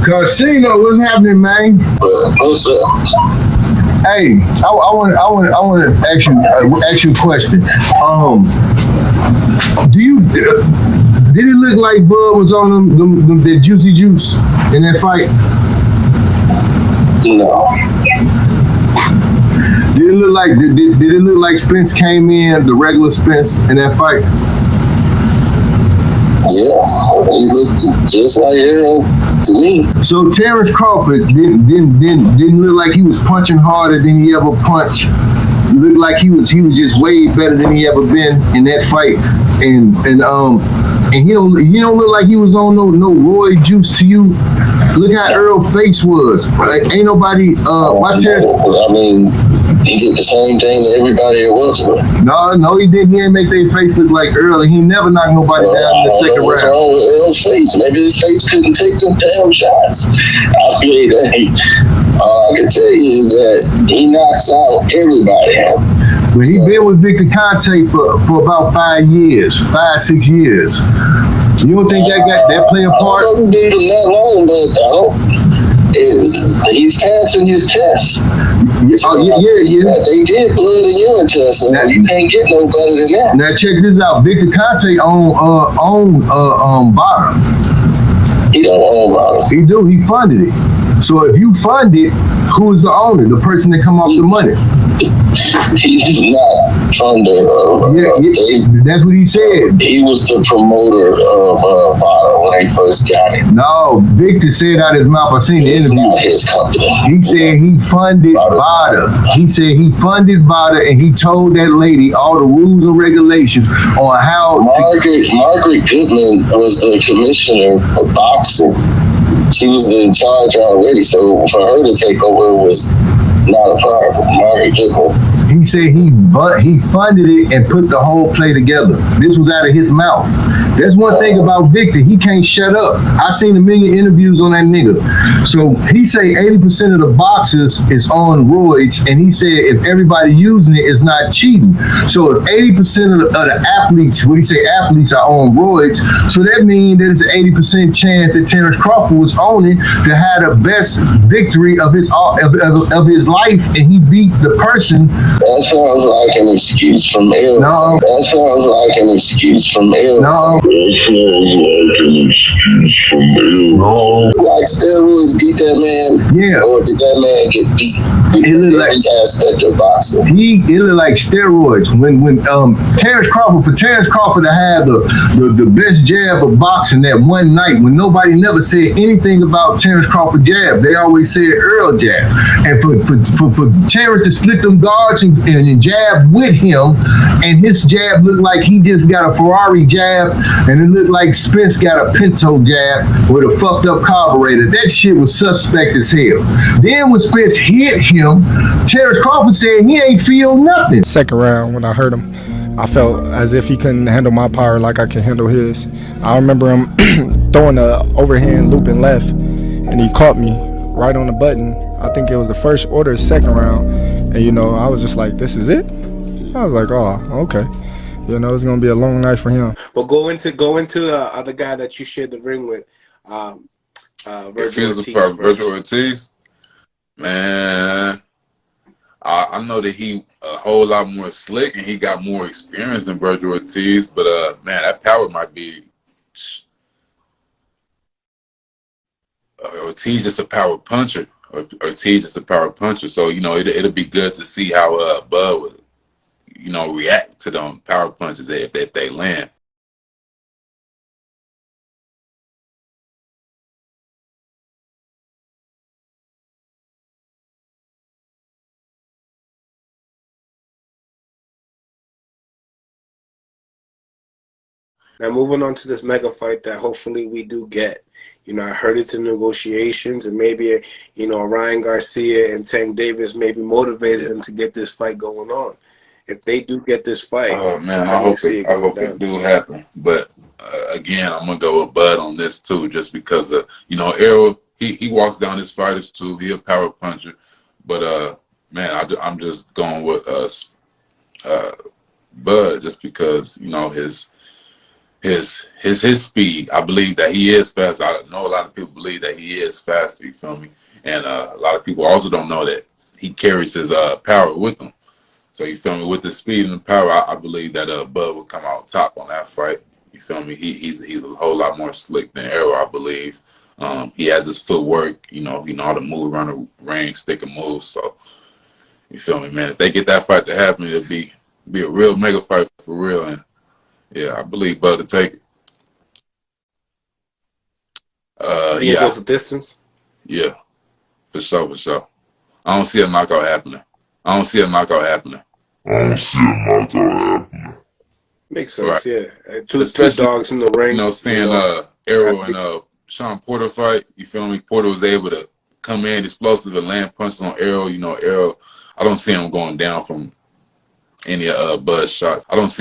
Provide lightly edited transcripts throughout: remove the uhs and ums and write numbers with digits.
Karceno, what's happening, man? What's up? Hey, I want to ask you a question. Did it look like Bud was on them that juicy juice in that fight? No. Did it look like Spence came in, the regular Spence, in that fight? Yeah, he looked just like Errol to me. So Terence Crawford didn't look like he was punching harder than he ever punched. It looked like he was just way better than he ever been in that fight. And he don't look like he was on no Roy juice to you. Look how Earl's face was. Like ain't nobody why Terence? I mean, he did the same thing that everybody at Wilkesboro. No, he didn't. He didn't make their face look like Earl. He never knocked nobody down in the second round. What's wrong with Earl's face? Maybe his face couldn't take them damn shots. I mean, all I can tell you is that he knocks out everybody out. Well, he been with Victor Conte for about 5 years, 6 years. You don't think that play a part? I don't been that long, but he's passing his test. Yeah. They did blood and urine tests, so you can't get no better than that. Now check this out. Victor Conte own Bada. He don't own Bada. He do. He funded it. So if you fund it, who is the owner? The person that come off the money. He's not funder of that's what he said. He was the promoter of Bada when they first got it. No, Victor said out his mouth. I seen the interview. Not his company. He said he funded Bada. He said he funded Bada, and he told that lady all the rules and regulations on how. Margaret Goodman was the commissioner for boxing. She was in charge already, so for her to take over was not a problem. Margaret Goodman. He said he funded it and put the whole play together. This was out of his mouth. That's one thing about Victor. He can't shut up. I seen a million interviews on that nigga. So he say 80% of the boxers is on roids, and he said if everybody using it, it's not cheating. So if 80% of the athletes, when he say athletes are on roids, so that means there's an 80% chance that Terence Crawford was on it to have the best victory of his life, and he beat the person. That sounds like an excuse from Errol. No. That sounds like an excuse from Errol. No. That sounds like an excuse from Errol. No. Like steroids beat that man? Yeah. Or did that man get beat? It looked like aspect of boxing. It looked like steroids. When Terence Crawford to have the best jab of boxing that one night when nobody never said anything about Terence Crawford jab. They always said Earl jab. And for Terence to split them guards and jab with him, and his jab looked like he just got a Ferrari jab, and it looked like Spence got a Pinto jab with a fucked up carburetor. That shit was suspect as hell. Then when Spence hit him, Terence Crawford said he ain't feel nothing. Second round, when I heard him, I felt as if he couldn't handle my power like I can handle his. I remember him throwing a overhand looping left, and he caught me right on the button. I think it was the first order, second round. And, I was just like, this is it? I was like, oh, okay. It's going to be a long night for him. Well, go into the other guy that you shared the ring with, Virgil Ortiz. Man, I know that he a whole lot more slick and he got more experience than Virgil Ortiz, but man, that power might be. Ortiz just a power puncher. Ortiz is a power puncher, so it'll be good to see how Bud would, react to them power punches if they land. Now, moving on to this mega fight that hopefully we do get. I heard it's in negotiations, and maybe, Ryan Garcia and Tank Davis maybe motivated them to get this fight going on. If they do get this fight, oh man, I hope it do happen. But again, I'm gonna go with Bud on this too, just because Errol, he walks down his fighters too. He a power puncher, but man, I'm just going with Bud just because his his speed. I believe that he is fast. I know a lot of people believe that he is faster. You feel me? And a lot of people also don't know that he carries his power with him. So you feel me? With the speed and the power, I believe that Bud will come out top on that fight. You feel me? He's a whole lot more slick than Errol, I believe. He has his footwork. You know how to move around the ring, stick and move. So you feel me, man? If they get that fight to happen, it'll be a real mega fight for real. And yeah, I believe Bud to take it. It goes the distance. Yeah, for sure. I don't see a knockout happening. Makes sense, right. Yeah. Two dogs in the ring. You know, seeing Errol and Sean Porter fight, you feel me? Porter was able to come in explosive and land punches on Errol. You know, Errol, I don't see him going down from any Bud's shots. So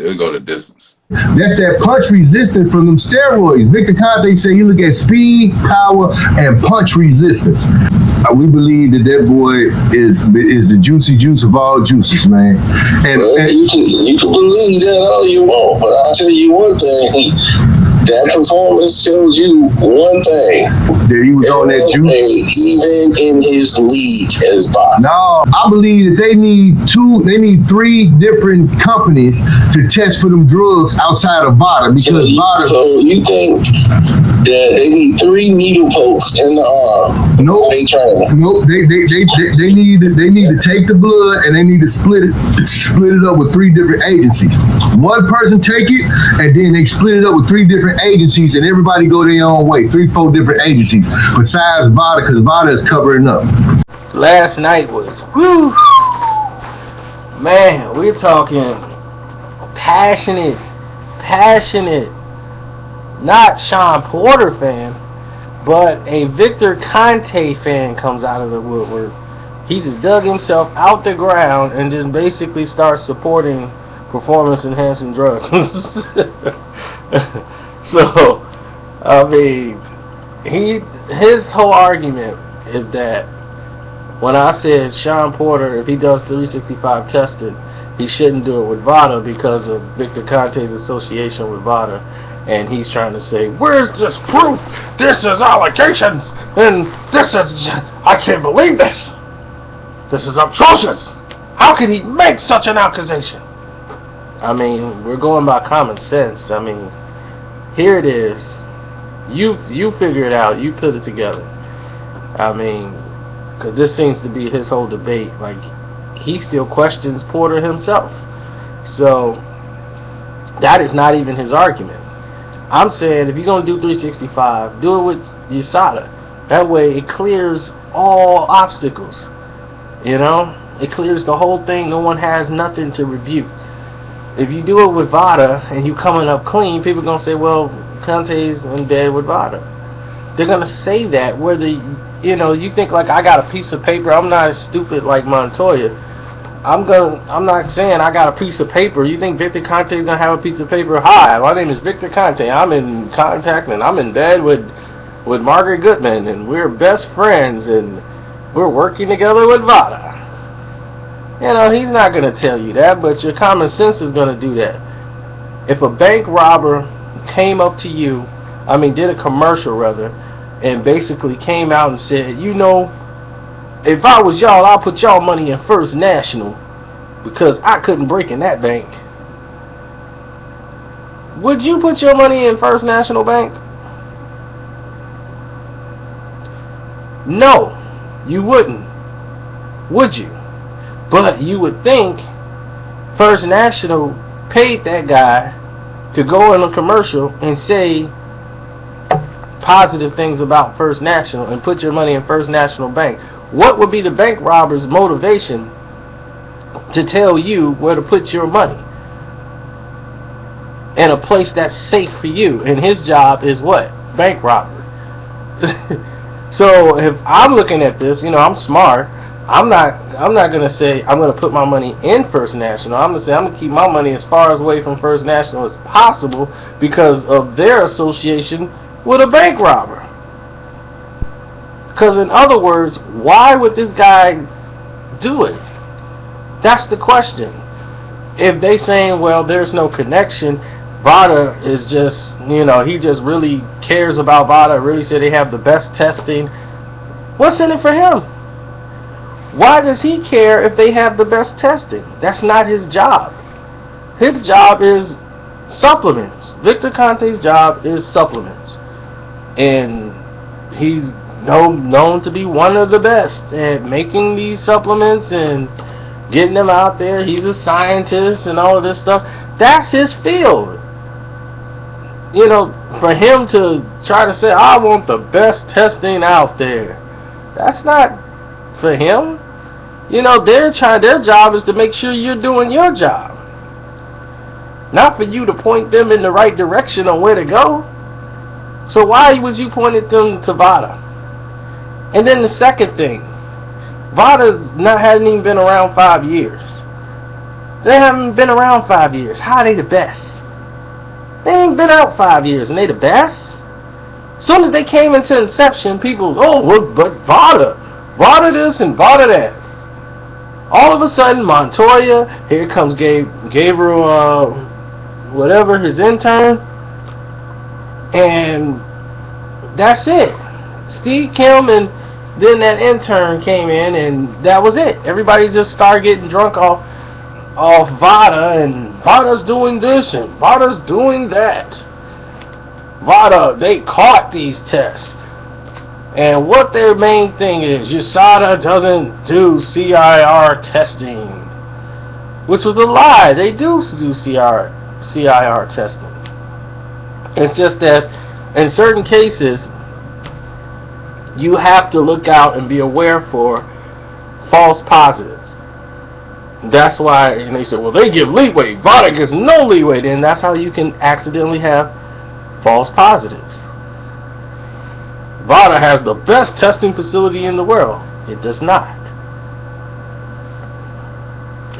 it'll go the distance. That's that punch resistance from them steroids. Victor Conte said he look at speed, power, and punch resistance. We believe that boy is the juicy juice of all juices, man. And you can believe that all you want, but I'll tell you one thing. That performance tells you one thing. That he was on that juice. Even in his league as boxing. No, I believe that they need 3 different companies to test for them drugs outside of VADA because VADA. So you think that they need 3 needle pokes in the arm? Nope. Nope. They need to take the blood and they need to split it up with 3 different agencies. One person take it and then they split it up with 3 different agencies and everybody go their own way. 3-4 different agencies besides VADA because VADA is covering up. Last night was man, we're talking passionate, not Sean Porter fan, but a Victor Conte fan comes out of the woodwork. He just dug himself out the ground and just basically starts supporting performance-enhancing drugs. So, I mean, his whole argument is that when I said Sean Porter, if he does 365 testing, he shouldn't do it with VADA because of Victor Conte's association with VADA. And he's trying to say, where's this proof? This is allegations. And this is, I can't believe this. This is atrocious. How could he make such an accusation? I mean, we're going by common sense. I mean, here it is. You figure it out. You put it together. I mean, because this seems to be his whole debate. Like, he still questions Porter himself. So, that is not even his argument. I'm saying if you're going to do 365, do it with USADA. That way it clears all obstacles. You know? It clears the whole thing. No one has nothing to rebuke. If you do it with VADA and you coming up clean, people are going to say, well, Conte's in bed with VADA. They're going to say that whether, you know, you think like I got a piece of paper. I'm not as stupid like Montoya. I'm not saying I got a piece of paper. You think Victor Conte's going to have a piece of paper? Hi, my name is Victor Conte. I'm in contact and I'm in bed with Margaret Goodman and we're best friends and we're working together with VADA. You know, he's not going to tell you that, but your common sense is going to do that. If a bank robber came up to you, did a commercial rather, and basically came out and said, you know, if I was y'all, I'll put y'all money in First National because I couldn't break in that bank. Would you put your money in First National Bank? No, you wouldn't. Would you? But you would think First National paid that guy to go in a commercial and say positive things about First National and put your money in First National Bank. What would be the bank robber's motivation to tell you where to put your money in a place that's safe for you? And his job is what? Bank robbery. So if I'm looking at this, you know, I'm smart. I'm not gonna say I'm gonna put my money in First National. I'm gonna say I'm gonna keep my money as far away from First National as possible because of their association with a bank robber. Because in other words, why would this guy do it? That's the question. If they saying, well, there's no connection, Vada is just, he just really cares about Vada, really said they have the best testing. What's in it for him? Why does he care if they have the best testing? That's not his job. His job is supplements. Victor Conte's job is supplements. And he's known to be one of the best at making these supplements and getting them out there. He's a scientist and all of this stuff. That's his field. For him to try to say, I want the best testing out there, that's not for him. Their job is to make sure you're doing your job. Not for you to point them in the right direction on where to go. So why would you point them to Vada? And then the second thing, hadn't even been around 5 years. They haven't been around 5 years. How are they the best? They ain't been out 5 years and they the best. As soon as they came into inception, people was, but Vada this and Vada that. All of a sudden, Montoya, here comes Gabriel, whatever, his intern, and that's it. Steve Kim and then that intern came in, and that was it. Everybody just started getting drunk off Vada, and Vada's doing this, and Vada's doing that. Vada, they caught these tests. And what their main thing is, USADA doesn't do CIR testing, which was a lie. They do CIR testing. It's just that in certain cases, you have to look out and be aware for false positives. That's why, they said, well, they give leeway. Vada gives no leeway. Then that's how you can accidentally have false positives. Vada has the best testing facility in the world. It does not.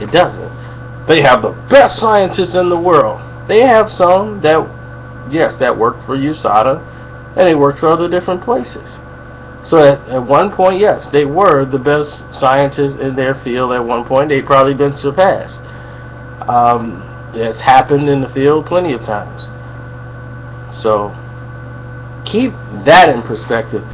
It doesn't. They have the best scientists in the world. They have some that, yes, that work for USADA, and they work for other different places. So at one point, yes, they were the best scientists in their field at one point. They've probably been surpassed. It's happened in the field plenty of times. So keep that in perspective.